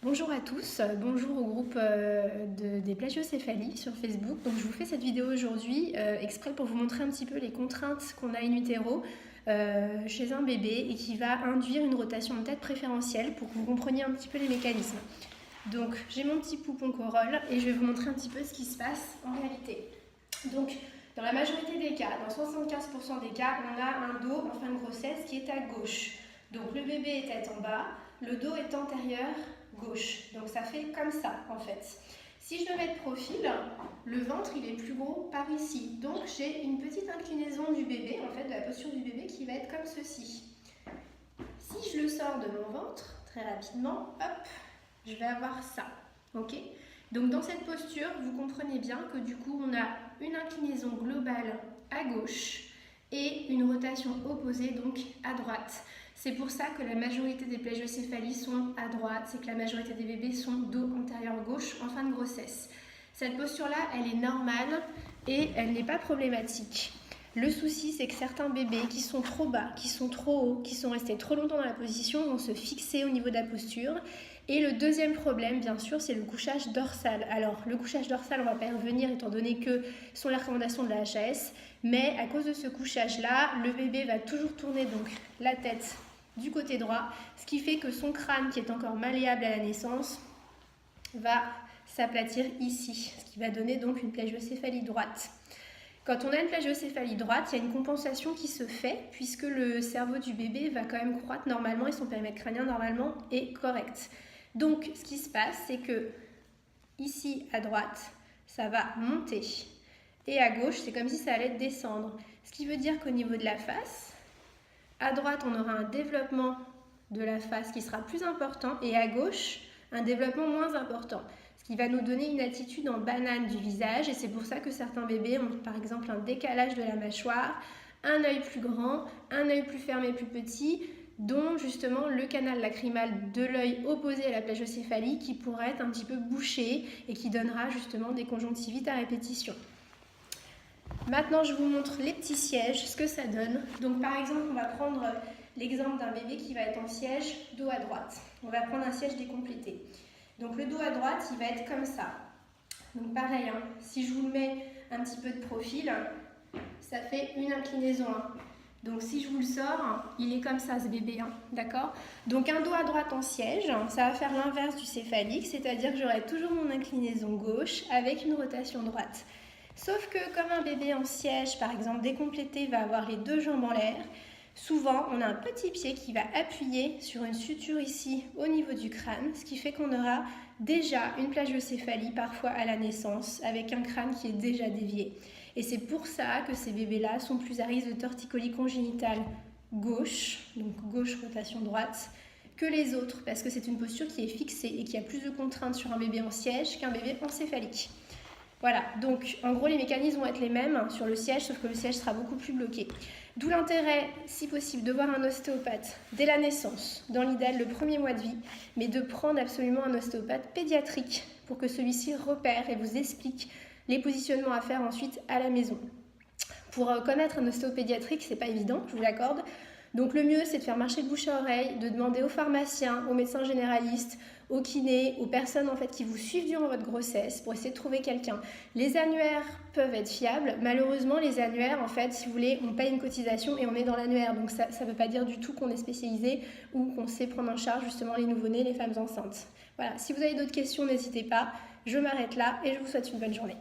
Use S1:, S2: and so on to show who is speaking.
S1: Bonjour à tous, bonjour au groupe des plagiocéphalies sur Facebook. Donc je vous fais cette vidéo aujourd'hui exprès pour vous montrer un petit peu les contraintes qu'on a in utero chez un bébé et qui va induire une rotation de tête préférentielle pour que vous compreniez un petit peu les mécanismes. Donc j'ai mon petit poupon corolle et je vais vous montrer un petit peu ce qui se passe en réalité. Donc dans la majorité des cas, dans 75% des cas, on a un dos en fin de grossesse qui est à gauche. Donc le bébé est tête en bas, le dos est antérieur gauche. Donc ça fait comme ça en fait. Si je me mets de profil, le ventre il est plus gros par ici. Donc j'ai une petite inclinaison du bébé, en fait de la posture du bébé qui va être comme ceci. Si je le sors de mon ventre, très rapidement, hop, je vais avoir ça. Ok ? Donc dans cette posture, vous comprenez bien que du coup on a une inclinaison globale à gauche et une rotation opposée donc à droite. C'est pour ça que la majorité des plagiocéphalies sont à droite, c'est que la majorité des bébés sont dos antérieur gauche en fin de grossesse. Cette posture-là, elle est normale et elle n'est pas problématique. Le souci, c'est que certains bébés qui sont trop bas, qui sont trop hauts, qui sont restés trop longtemps dans la position vont se fixer au niveau de la posture. Et le deuxième problème, bien sûr, c'est le couchage dorsal. Alors, le couchage dorsal, on va pas y revenir étant donné que ce sont les recommandations de la HAS, mais à cause de ce couchage-là, le bébé va toujours tourner donc la tête du côté droit, ce qui fait que son crâne, qui est encore malléable à la naissance, va s'aplatir ici, ce qui va donner donc une plagiocéphalie droite. Quand on a une plagiocéphalie droite, il y a une compensation qui se fait puisque le cerveau du bébé va quand même croître normalement et son périmètre crânien normalement est correct. Donc ce qui se passe, c'est que ici à droite, ça va monter et à gauche, c'est comme si ça allait descendre. Ce qui veut dire qu'au niveau de la face, à droite, on aura un développement de la face qui sera plus important et à gauche, un développement moins important. Ce qui va nous donner une attitude en banane du visage et c'est pour ça que certains bébés ont par exemple un décalage de la mâchoire, un œil plus grand, un œil plus fermé, plus petit, dont justement le canal lacrymal de l'œil opposé à la plagiocéphalie qui pourrait être un petit peu bouché et qui donnera justement des conjonctivites à répétition. Maintenant, je vous montre les petits sièges, ce que ça donne. Donc, par exemple, on va prendre l'exemple d'un bébé qui va être en siège dos à droite. On va prendre un siège décomplété. Donc, le dos à droite, il va être comme ça. Donc, pareil, hein, si je vous le mets un petit peu de profil, ça fait une inclinaison. Donc, si je vous le sors, il est comme ça, ce bébé, d'accord ? Donc, un dos à droite en siège, ça va faire l'inverse du céphalique, c'est-à-dire que j'aurai toujours mon inclinaison gauche avec une rotation droite. Sauf que comme un bébé en siège, par exemple décomplété, va avoir les deux jambes en l'air, souvent on a un petit pied qui va appuyer sur une suture ici au niveau du crâne, ce qui fait qu'on aura déjà une plagiocéphalie parfois à la naissance avec un crâne qui est déjà dévié. Et c'est pour ça que ces bébés-là sont plus à risque de torticolis congénitale gauche, donc gauche rotation droite, que les autres, parce que c'est une posture qui est fixée et qui a plus de contraintes sur un bébé en siège qu'un bébé encéphalique. Voilà, donc en gros les mécanismes vont être les mêmes sur le siège, sauf que le siège sera beaucoup plus bloqué. D'où l'intérêt, si possible, de voir un ostéopathe dès la naissance, dans l'idéal le premier mois de vie, mais de prendre absolument un ostéopathe pédiatrique pour que celui-ci repère et vous explique les positionnements à faire ensuite à la maison. Pour connaître un ostéopédiatrique, c'est pas évident, je vous l'accorde. Donc le mieux, c'est de faire marcher de bouche à oreille, de demander aux pharmaciens, aux médecins généralistes, aux kinés, aux personnes en fait qui vous suivent durant votre grossesse pour essayer de trouver quelqu'un. Les annuaires peuvent être fiables. Malheureusement, les annuaires, en fait, si vous voulez, on paye une cotisation et on est dans l'annuaire. Donc ça ne veut pas dire du tout qu'on est spécialisé ou qu'on sait prendre en charge justement les nouveau-nés, les femmes enceintes. Voilà, si vous avez d'autres questions, n'hésitez pas. Je m'arrête là et je vous souhaite une bonne journée.